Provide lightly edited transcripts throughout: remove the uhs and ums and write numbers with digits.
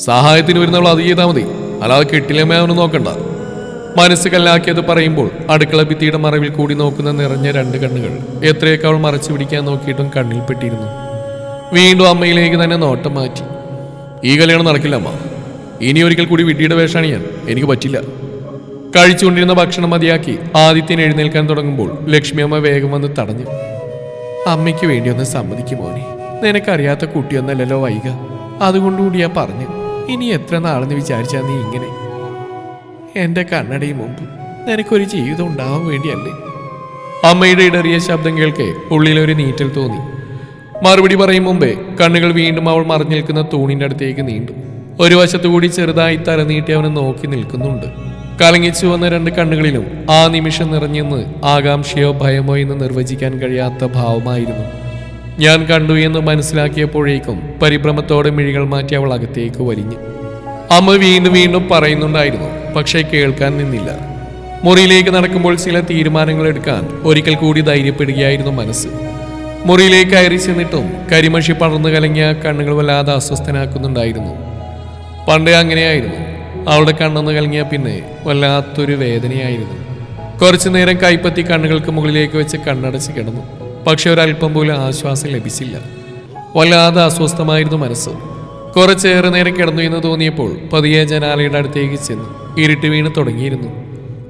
സഹായത്തിന് വരുന്നവൾ അത് ചെയ്താൽ മതി, അല്ലാതെ കെട്ടിലമ്മയാവനും നോക്കണ്ട. മനസ്സ് കല്ലാക്കിയത് പറയുമ്പോൾ അടുക്കള ഭിത്തിയുടെ മറവിൽ കൂടി നോക്കുന്ന നിറഞ്ഞ രണ്ട് കണ്ണുകൾ എത്രയൊക്കെ അവൾ മറച്ചു പിടിക്കാൻ നോക്കിയിട്ടും കണ്ണിൽ പെട്ടിരുന്നു. വീണ്ടും അമ്മയിലേക്ക് തന്നെ നോട്ടം മാറ്റി. ഈ കല്യാണം നടക്കില്ല അമ്മ. ഇനി ഒരിക്കൽ കൂടി വിഡ്ഢിയുടെ വേഷമാണ് ഞാൻ. എനിക്ക് പറ്റില്ല. കഴിച്ചുകൊണ്ടിരുന്ന ഭക്ഷണം മതിയാക്കി ആദിത്യൻ എഴുന്നേൽക്കാൻ തുടങ്ങുമ്പോൾ ലക്ഷ്മി അമ്മ വേഗം വന്ന് തടഞ്ഞു. അമ്മയ്ക്ക് വേണ്ടി ഒന്ന് സമ്മതിക്കും മോനെ. നിനക്കറിയാത്ത കുട്ടിയൊന്നല്ലല്ലോ വൈക. അതുകൊണ്ടുകൂടിയാ പറഞ്ഞു. ഇനി എത്ര നാളെന്ന് വിചാരിച്ചാ നീ ഇങ്ങനെ? എന്റെ കണ്ണടയും മുമ്പ് നിനക്കൊരു ജീവിതം ഉണ്ടാവാൻ വേണ്ടിയല്ലേ? അമ്മയുടെ ഇടറിയ ശബ്ദം കേൾക്കെ ഉള്ളിലൊരു നീറ്റൽ തോന്നി. മറുപടി പറയും മുമ്പേ കണ്ണുകൾ വീണ്ടും അവൾ മറിഞ്ഞു നിൽക്കുന്ന തൂണിന്റെ അടുത്തേക്ക് നീണ്ടു. ഒരു വശത്തുകൂടി ചെറുതായി തലനീട്ടി അവനെ നോക്കി നിൽക്കുന്നുണ്ട്. കലങ്ങിച്ചു വന്ന രണ്ട് കണ്ണുകളിലും ആ നിമിഷം നിറഞ്ഞെന്ന് ആകാംക്ഷയോ ഭയമോ എന്ന് നിർവചിക്കാൻ കഴിയാത്ത ഭാവമായിരുന്നു. ഞാൻ കണ്ടു എന്ന് മനസ്സിലാക്കിയപ്പോഴേക്കും പരിഭ്രമത്തോടെ മിഴികൾ മാറ്റി അവൾ അകത്തേക്ക് വലിഞ്ഞു. അമ്മ വീണ്ടും വീണ്ടും പറയുന്നുണ്ടായിരുന്നു, പക്ഷേ കേൾക്കാൻ നിന്നില്ല. മുറിയിലേക്ക് നടക്കുമ്പോൾ ചില തീരുമാനങ്ങൾ എടുക്കാൻ ഒരിക്കൽ കൂടി ധൈര്യപ്പെടുകയായിരുന്നു മനസ്സ്. മുറിയിലേക്ക് കയറി ചെന്നിട്ടും കരിമഷി പടർന്നു കലങ്ങിയ കണ്ണുകൾ വല്ലാതെ അസ്വസ്ഥനാക്കുന്നുണ്ടായിരുന്നു. പണ്ടേ അങ്ങനെയായിരുന്നു. അവളുടെ കണ്ണെന്ന് കലങ്ങിയ പിന്നെ വല്ലാത്തൊരു വേദനയായിരുന്നു. കുറച്ചു നേരം കൈപ്പത്തി കണ്ണുകൾക്ക് മുകളിലേക്ക് വെച്ച് കണ്ണടച്ച് കിടന്നു. പക്ഷെ ഒരല്പം പോലും ആശ്വാസം ലഭിച്ചില്ല. വല്ലാതെ അസ്വസ്ഥമായിരുന്നു മനസ്സ്. കുറച്ചേറെ നേരം കിടന്നു എന്ന് തോന്നിയപ്പോൾ പതിയെ ജനാലയുടെ അടുത്തേക്ക് ചെന്നു. ഇരുട്ട് വീണ് തുടങ്ങിയിരുന്നു.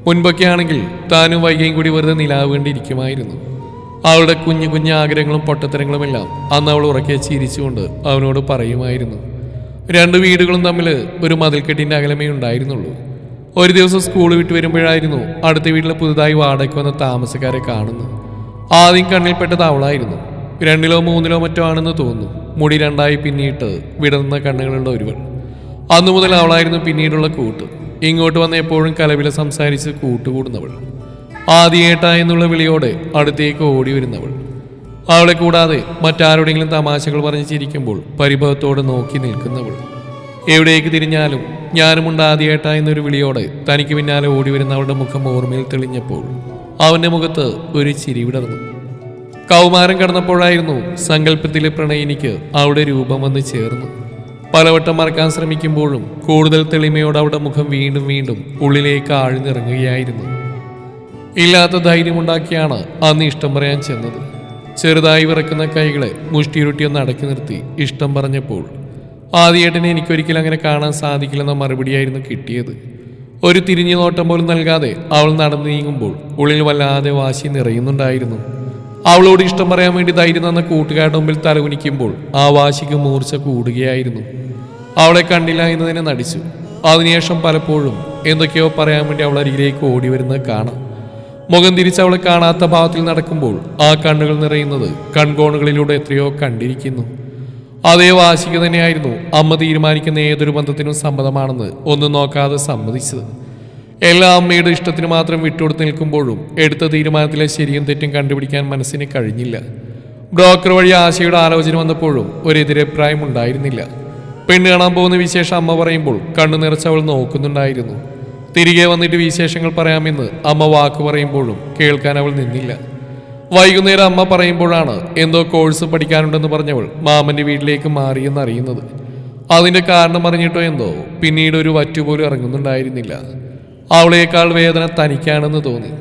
മുൻപൊക്കെ ആണെങ്കിൽ താനും വൈകിയും കൂടി വെറുതെ നിലാവ് കണ്ടിരിക്കുമായിരുന്നു. അവളുടെ കുഞ്ഞു കുഞ്ഞു ആഗ്രഹങ്ങളും പൊട്ടത്തരങ്ങളുമെല്ലാം അന്ന് അവൾ ഉറക്കെ ചിരിച്ചുകൊണ്ട് അവനോട് പറയുമായിരുന്നു. രണ്ട് വീടുകളും തമ്മിൽ ഒരു മതിൽക്കെട്ടിന്റെ അകലമേ ഉണ്ടായിരുന്നുള്ളൂ. ഒരു ദിവസം സ്കൂൾ വിട്ട് വരുമ്പോഴായിരുന്നു അടുത്ത വീട്ടിൽ പുതുതായി വാടകയ്ക്ക് വന്ന താമസക്കാരെ കാണുന്നു. ആദ്യം കണ്ണിൽപ്പെട്ടത് അവളായിരുന്നു. 2 3 മറ്റോ ആണെന്ന് തോന്നുന്നു. മുടി രണ്ടായി പിന്നീട്ട് വിടർന്ന കണ്ണുകളുള്ള ഒരുവൾ. അന്നു മുതൽ അവളായിരുന്നു പിന്നീടുള്ള കൂട്ട്. ഇങ്ങോട്ട് വന്ന എപ്പോഴും കലവില സംസാരിച്ച് കൂട്ടുകൂടുന്നവൾ. ആദ്യേട്ട എന്നുള്ള വിളിയോടെ അടുത്തേക്ക് ഓടി വരുന്നവൾ. അവളെ കൂടാതെ മറ്റാരോടെങ്കിലും തമാശകൾ പറഞ്ഞ് ചിരിക്കുമ്പോൾ പരിഭവത്തോടെ നോക്കി നിൽക്കുന്നവൾ. എവിടേക്ക് തിരിഞ്ഞാലും ഞാനുമുണ്ട് ആദ്യേട്ട എന്നൊരു വിളിയോടെ തനിക്ക് പിന്നാലെ ഓടി വരുന്ന അവളുടെ മുഖം ഓർമ്മയിൽ തെളിഞ്ഞപ്പോൾ അവന്റെ മുഖത്ത് ഒരു ചിരി വിടർന്നു. കൗമാരം കടന്നപ്പോഴായിരുന്നു സങ്കല്പത്തിലെ പ്രണയിനിക്ക് അവളുടെ രൂപം വന്ന് ചേർന്നു. പലവട്ടം മറക്കാൻ ശ്രമിക്കുമ്പോഴും കൂടുതൽ തെളിമയോടെ അവളുടെ മുഖം വീണ്ടും വീണ്ടും ഉള്ളിലേക്ക് ആഴ്ന്നിറങ്ങുകയായിരുന്നു. ഇല്ലാത്ത ധൈര്യമുണ്ടാക്കിയാണ് അന്ന് ഇഷ്ടം പറയാൻ ചെന്നത്. ചെറുതായി വിറക്കുന്ന കൈകളെ മുഷ്ടിയുരുട്ടിയൊന്ന് അടക്കി നിർത്തി ഇഷ്ടം പറഞ്ഞപ്പോൾ ആദ്യേട്ടനെ എനിക്കൊരിക്കലും അങ്ങനെ കാണാൻ സാധിക്കില്ലെന്ന മറുപടിയായിരുന്നു കിട്ടിയത്. ഒരു തിരിഞ്ഞു നോട്ടം പോലും നൽകാതെ അവൾ നടന്നു നീങ്ങുമ്പോൾ ഉള്ളിൽ വല്ലാതെ വാശി നിറയുന്നുണ്ടായിരുന്നു. അവളോട് ഇഷ്ടം പറയാൻ വേണ്ടി ധൈര്യം തന്ന കൂട്ടുകാരുടെ മുമ്പിൽ തലകുനിക്കുമ്പോൾ ആ വാശിക്ക് മൂർച്ച കൂടുകയായിരുന്നു. അവളെ കണ്ടില്ല എന്നതിനെ നടിച്ചു. അതിനുശേഷം പലപ്പോഴും എന്തൊക്കെയോ പറയാൻ വേണ്ടി അവൾ അരികിലേക്ക് ഓടി വരുന്നത് കാണാം. മുഖം തിരിച്ച് അവളെ കാണാത്ത ഭാവത്തിൽ നടക്കുമ്പോൾ ആ കണ്ണുകൾ നിറയുന്നത് കൺകോണുകളിലൂടെ എത്രയോ കണ്ടിരിക്കുന്നു. അതേ വാശിക്ക് തന്നെയായിരുന്നു അമ്മ തീരുമാനിക്കുന്ന ഏതൊരു ബന്ധത്തിനും സമ്മതമാണെന്ന് ഒന്നും നോക്കാതെ സമ്മതിച്ചത്. എല്ലാ അമ്മയുടെ ഇഷ്ടത്തിന് മാത്രം വിട്ടുകൊടുത്ത് നിൽക്കുമ്പോഴും എടുത്ത തീരുമാനത്തിലെ ശരിയും തെറ്റും കണ്ടുപിടിക്കാൻ മനസ്സിന് കഴിഞ്ഞില്ല. ബ്രോക്കർ വഴി ആശയുടെ ആലോചന വന്നപ്പോഴും ഒരു എതിരഭിപ്രായം ഉണ്ടായിരുന്നില്ല. പെണ്ണ് കാണാൻ പോകുന്ന വിശേഷം അമ്മ പറയുമ്പോൾ കണ്ണു നിറച്ച് അവൾ നോക്കുന്നുണ്ടായിരുന്നു. തിരികെ വന്നിട്ട് വിശേഷങ്ങൾ പറയാമെന്ന് അമ്മ വാക്ക് പറയുമ്പോഴും കേൾക്കാൻ അവൾ നിന്നില്ല. വൈകുന്നേരം അമ്മ പറയുമ്പോഴാണ് എന്തോ കോഴ്സ് പഠിക്കാനുണ്ടെന്ന് പറഞ്ഞവൾ മാമന്റെ വീട്ടിലേക്ക് മാറിയെന്നറിയുന്നത്. അതിന്റെ കാരണം അറിഞ്ഞിട്ടോ എന്തോ പിന്നീട് ഒരു വറ്റുപോലും ഇറങ്ങുന്നുണ്ടായിരുന്നില്ല. അവളേക്കാൾ വേദന തനിക്കാണെന്ന് തോന്നി.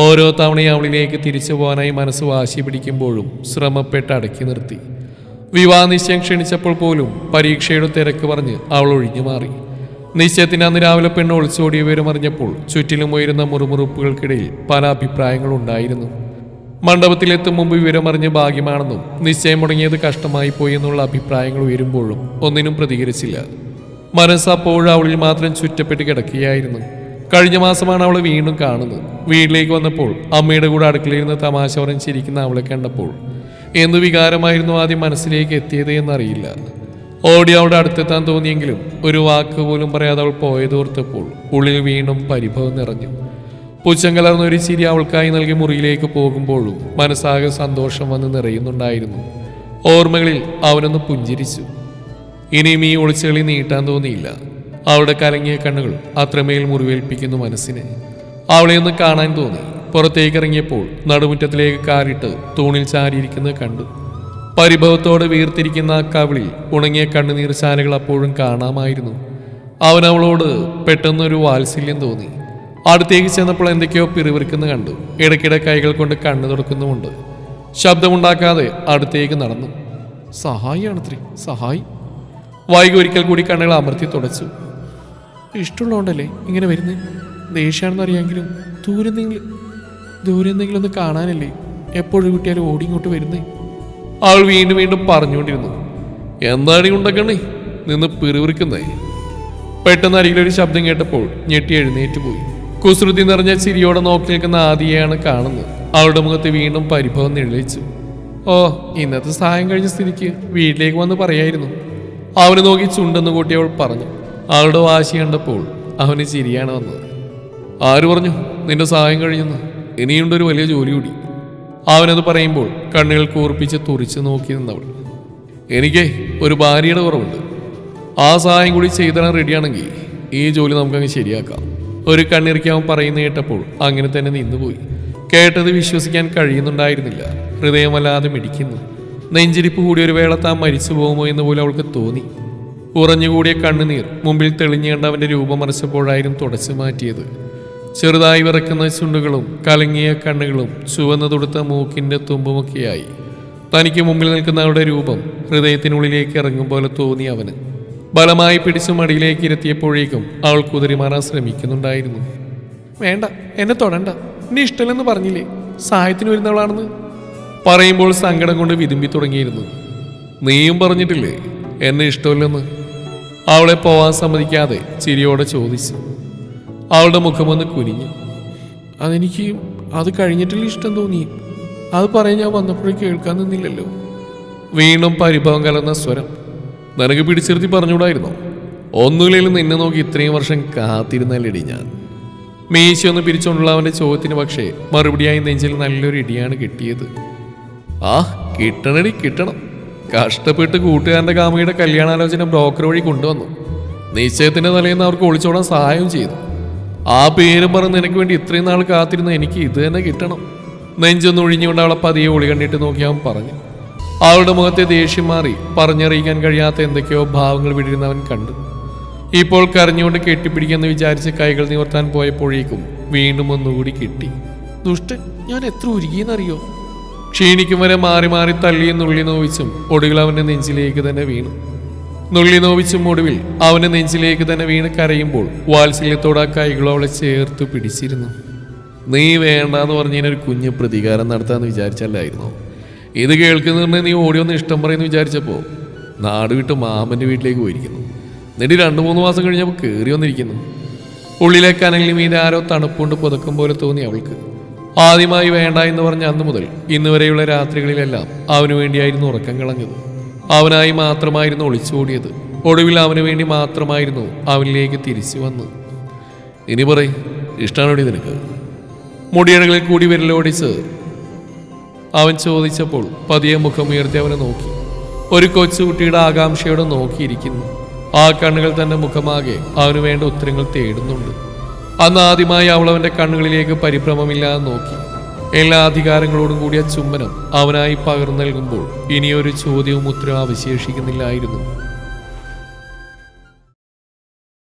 ഓരോ തവണയും അവളിലേക്ക് തിരിച്ചു പോകാനായി മനസ്സ് വാശി പിടിക്കുമ്പോഴും ശ്രമപ്പെട്ട് അടക്കി നിർത്തി. വിവാഹ നിശ്ചയം ക്ഷണിച്ചപ്പോൾ പോലും പരീക്ഷയുടെ തിരക്ക് പറഞ്ഞ് അവൾ ഒഴിഞ്ഞു മാറി. നിശ്ചയത്തിന് അന്ന് രാവിലെ പെണ്ണ് ഒളിച്ചോടിയ വിവരം അറിഞ്ഞപ്പോൾ ചുറ്റിലും ഉയരുന്ന മുറുമുറുപ്പുകൾക്കിടയിൽ പല അഭിപ്രായങ്ങളുണ്ടായിരുന്നു. മണ്ഡപത്തിലെത്തും മുമ്പ് വിവരമറിഞ്ഞ് ഭാഗ്യമാണെന്നും നിശ്ചയം മുടങ്ങിയത് കഷ്ടമായി പോയി എന്നുള്ള അഭിപ്രായങ്ങൾ ഉയരുമ്പോഴും ഒന്നിനും പ്രതികരിച്ചില്ല. മനസ്സ് അപ്പോഴും അവളിൽ മാത്രം ചുറ്റപ്പെട്ട് കിടക്കുകയായിരുന്നു. കഴിഞ്ഞ മാസമാണ് അവളെ വീണ്ടും കാണുന്നത്. വീട്ടിലേക്ക് വന്നപ്പോൾ അമ്മയുടെ കൂടെ അടുക്കളയിരുന്ന് തമാശ പറഞ്ഞിരിക്കുന്ന അവളെ കണ്ടപ്പോൾ എന്തു വികാരമായിരുന്നു ആദ്യം മനസ്സിലേക്ക് എത്തിയത് എന്നറിയില്ല. ഓടി അവളുടെ അടുത്തെത്താൻ തോന്നിയെങ്കിലും ഒരു വാക്ക് പോലും പറയാതെ അവൾ പോയതോർത്തപ്പോൾ ഉള്ളിൽ വീണ്ടും പരിഭവം നിറഞ്ഞു. പുച്ഛം കലർന്നൊരു ചിരി അവൾക്കായി നൽകി മുറിയിലേക്ക് പോകുമ്പോഴും മനസ്സാകെ സന്തോഷം വന്ന് നിറയുന്നുണ്ടായിരുന്നു. ഓർമ്മകളിൽ അവനൊന്ന് പുഞ്ചിരിച്ചു. ഇനിയും ഈ ഒളിച്ചുകളി നീട്ടാൻ തോന്നിയില്ല. അവളുടെ കലങ്ങിയ കണ്ണുകൾ അത്രമേൽ മുറിവേൽപ്പിക്കുന്നു മനസ്സിനെ. അവളെ ഒന്ന് കാണാൻ തോന്നി. പുറത്തേക്ക് ഇറങ്ങിയപ്പോൾ നടുമുറ്റത്തിലേക്ക് കാറിട്ട് തൂണിൽ ചാരിയിരിക്കുന്നത് കണ്ടു. പരിഭവത്തോടെ വീർത്തിരിക്കുന്ന ആ കവിളിൽ ഉണങ്ങിയ കണ്ണുനീർ ശാലകൾ അപ്പോഴും കാണാമായിരുന്നു. അവൻ അവളോട് പെട്ടെന്നൊരു വാത്സല്യം തോന്നി. അടുത്തേക്ക് ചെന്നപ്പോൾ എന്തൊക്കെയോ പിറുവിറുക്കുന്ന കണ്ടു. ഇടയ്ക്കിടെ കൈകൾ കൊണ്ട് കണ്ണു തുടക്കുന്നുമുണ്ട്. ശബ്ദമുണ്ടാക്കാതെ അടുത്തേക്ക് നടന്നു. സഹായിയാണത്രേ, സഹായി. വൈകി ഒരിക്കൽ കൂടി കണ്ണുകൾ അമർത്തി തുടച്ചു. ഇഷ്ടമുള്ളതുകൊണ്ടല്ലേ ഇങ്ങനെ വരുന്നേ? ദേഷ്യാണെന്ന് അറിയാമെങ്കിലും ദൂരെ എന്തെങ്കിലും ഒന്ന് കാണാനല്ലേ എപ്പോഴും കിട്ടിയാലും ഓടി ഇങ്ങോട്ട് വരുന്നേ? അവൾ വീണ്ടും വീണ്ടും പറഞ്ഞുകൊണ്ടിരുന്നു. എന്താണ് ഉണ്ടാക്കണേ നിന്ന് പിറുവിറുക്കുന്നേ? പെട്ടെന്ന് അരികിലൊരു ശബ്ദം കേട്ടപ്പോൾ ഞെട്ടി എഴുന്നേറ്റ് പോയി. കുസൃതി നിറഞ്ഞ ചിരിയോടെ നോക്കി നിൽക്കുന്ന ആദിയെയാണ് കാണുന്നത്. അവളുടെ മുഖത്ത് വീണ്ടും പരിഭവം നിഴലിച്ചു. ഓ, ഇന്നത്തെ സഹായം കഴിഞ്ഞ സ്ഥിതിക്ക് വീട്ടിലേക്ക് വന്ന് പറയായിരുന്നു. അവന് നോക്കി ചുണ്ടെന്ന് കൂട്ടി അവൾ പറഞ്ഞു. അവളുടെ വാശി കണ്ടപ്പോൾ അവന് ചിരിയാണ് വന്നത്. ആര് പറഞ്ഞു നിന്റെ സഹായം കഴിഞ്ഞെന്ന്? ഇനിയുണ്ടൊരു വലിയ ജോലി കൂടി. അവനത് പറയുമ്പോൾ കണ്ണുകൾ കൂർപ്പിച്ച് തുറിച്ച് നോക്കി നിന്നവൾ. എനിക്ക് ഒരു ഭാര്യയുടെ കുറവുണ്ട്. ആ സഹായം കൂടി ചെയ്താൽ റെഡിയാണെങ്കിൽ ഈ ജോലി നമുക്കങ്ങ് ശരിയാക്കാം. ഒരു കണ്ണിറുക്കി അവൻ പറയുന്ന കേട്ടപ്പോൾ അങ്ങനെ തന്നെ നിന്നുപോയി. കേട്ടത് വിശ്വസിക്കാൻ കഴിയുന്നുണ്ടായിരുന്നില്ല. ഹൃദയം വല്ലാതെ മിടിക്കുന്നു. നെഞ്ചിരിപ്പ് കൂടി ഒരു വേള താൻ മരിച്ചു പോകുമോ എന്ന് പോലും അവൾക്ക് തോന്നി. ഉറഞ്ഞുകൂടിയ കണ്ണുനീർ മുമ്പിൽ തെളിഞ്ഞു കണ്ട അവൻ്റെ രൂപം മറച്ചപ്പോഴായിരുന്നു തുടച്ചു മാറ്റിയത്. ചെറുതായി വിറക്കുന്ന ചുണ്ടുകളും കലങ്ങിയ കണ്ണുകളും ചുവന്നു തൊടുത്ത മൂക്കിൻ്റെ തുമ്പുമൊക്കെയായി തനിക്ക് മുമ്പിൽ നിൽക്കുന്ന അവളുടെ രൂപം ഹൃദയത്തിനുള്ളിലേക്ക് ഇറങ്ങും പോലെ തോന്നി അവന്. ബലമായി പിടിച്ചു മടിയിലേക്ക് ഇരുത്തിയപ്പോഴേക്കും അവൾ കുതിരിമാറാൻ ശ്രമിക്കുന്നുണ്ടായിരുന്നു. വേണ്ട, എന്നെ തൊടണ്ട, എന്നെ ഇഷ്ടമല്ലെന്ന് പറഞ്ഞില്ലേ? സഹായത്തിന് വരുന്നവളാണെന്ന് പറയുമ്പോൾ സങ്കടം കൊണ്ട് വിതുമ്പി തുടങ്ങിയിരുന്നു. നീയും പറഞ്ഞിട്ടില്ലേ എന്നെ ഇഷ്ടമില്ലെന്ന്? അവളെ പോവാൻ സമ്മതിക്കാതെ ചിരിയോടെ ചോദിച്ചു. അവളുടെ മുഖമൊന്ന് കുനിഞ്ഞു. അതെനിക്ക് അത് കഴിഞ്ഞിട്ടുള്ള ഇഷ്ടം തോന്നി. അത് പറയാൻ ഞാൻ വന്നപ്പോഴേ കേൾക്കാൻ നിന്നില്ലല്ലോ. വീണ്ടും പരിഭവം കലർന്ന സ്വരം. നിനക്ക് പിടിച്ചിരുത്തി പറഞ്ഞുകൂടായിരുന്നോ? ഒന്നുമില്ലെങ്കിലും നിന്നെ നോക്കി ഇത്രയും വർഷം കാത്തിരുന്നല്ലേടി ഞാൻ. മീശയൊന്ന് പിരിച്ചുകൊണ്ടുള്ള അവൻ്റെ ചോദ്യത്തിന് പക്ഷേ മറുപടിയായി നെഞ്ചിൽ നല്ലൊരു ഇടിയാണ് കിട്ടിയത്. ആ കിട്ടണടി, കിട്ടണം. കഷ്ടപ്പെട്ട് കൂട്ടുകാരൻ്റെ കാമുകിയുടെ കല്യാണാലോചന ബ്രോക്കർ വഴി കൊണ്ടുവന്നു. നിശ്ചയത്തിൻ്റെ തലേന്ന് അവർക്ക് ഒളിച്ചോടാൻ സഹായവും ചെയ്തു. ആ പേരും പറഞ്ഞ് നിനക്ക് വേണ്ടി ഇത്രയും നാൾ കാത്തിരുന്ന എനിക്ക് ഇത് തന്നെ കിട്ടണം. നെഞ്ചൊന്ന് ഒഴിഞ്ഞുകൊണ്ട് അവളെ പതിയെ ഒളി കണ്ടിട്ട് നോക്കി അവൻ പറഞ്ഞു. അവളുടെ മുഖത്തെ ദേഷ്യം മാറി പറഞ്ഞറിയിക്കാൻ കഴിയാത്ത എന്തൊക്കെയോ ഭാവങ്ങൾ വിടിരുന്നവൻ കണ്ടു. ഇപ്പോൾ കരഞ്ഞുകൊണ്ട് കെട്ടിപ്പിടിക്കെന്ന് വിചാരിച്ച് കൈകൾ നിവർത്താൻ പോയപ്പോഴേക്കും വീണ്ടും ഒന്നുകൂടി കിട്ടി. ദുഷ്ടൻ, ഞാൻ എത്ര ഉരുകിയെന്നറിയോ? ക്ഷീണിക്കും വരെ മാറി മാറി തള്ളിയും നുള്ളി നോവിച്ചും ഒടുവിൽ അവൻ്റെ നെഞ്ചിലേക്ക് തന്നെ വീണു. നുള്ളി നോവിച്ചും ഒടുവിൽ അവൻ്റെ നെഞ്ചിലേക്ക് തന്നെ വീണ് കരയുമ്പോൾ വാത്സല്യത്തോടെ ആ കൈകൾ അവളെ ചേർത്ത് പിടിച്ചിരുന്നു. നീ വേണ്ടാന്ന് പറഞ്ഞതിനൊരു കുഞ്ഞ് പ്രതികാരം നടത്താമെന്ന് വിചാരിച്ചല്ലായിരുന്നോ? ഇത് കേൾക്കുന്നുണ്ടെങ്കിൽ നീ ഓടിയൊന്ന് ഇഷ്ടം പറയുന്നു വിചാരിച്ചപ്പോൾ നാട് വിട്ട് മാമൻ്റെ വീട്ടിലേക്ക് പോയിരിക്കുന്നു. എന്നിട്ട് 2-3 മാസം കഴിഞ്ഞപ്പോൾ കയറി വന്നിരിക്കുന്നു. ഉള്ളിലെ കനലിന് മീതെ ആരോ തണുപ്പുകൊണ്ട് പുതക്കും പോലെ തോന്നി അവൾക്ക്. ആദ്യമായി വേണ്ട എന്ന് പറഞ്ഞ അന്ന് മുതൽ ഇന്ന് വരെയുള്ള രാത്രികളിലെല്ലാം അവന് വേണ്ടിയായിരുന്നു ഉറക്കം കളഞ്ഞത്. അവനായി മാത്രമായിരുന്നു ഒളിച്ചോടിയത്. ഒടുവിൽ അവന് വേണ്ടി മാത്രമായിരുന്നു അവനിലേക്ക് തിരിച്ചു വന്ന്. ഇനി പറയും, ഇഷ്ടമാണോടി നിനക്ക്? മുടിയഴകളിൽ കൂടി വിരലോടിച്ച് അവൻ ചോദിച്ചപ്പോൾ പതിയെ മുഖമുയർത്തി അവനെ നോക്കി. ഒരു കൊച്ചുകുട്ടിയുടെ ആകാംക്ഷയോടെ നോക്കിയിരിക്കുന്നു. ആ കണ്ണുകൾ തന്റെ മുഖമാകെ അവന് വേണ്ട ഉത്തരങ്ങൾ തേടുന്നുണ്ട്. അന്ന് ആദ്യമായി അവൾ അവൻ്റെ കണ്ണുകളിലേക്ക് പരിഭ്രമമില്ലാതെ നോക്കി. എല്ലാ അധികാരങ്ങളോടും കൂടിയ ചുംബനം അവനായി പകർന്നു നൽകുമ്പോൾ ഇനിയൊരു ചോദ്യവും ഉത്തരവും അവശേഷിക്കുന്നില്ലായിരുന്നു.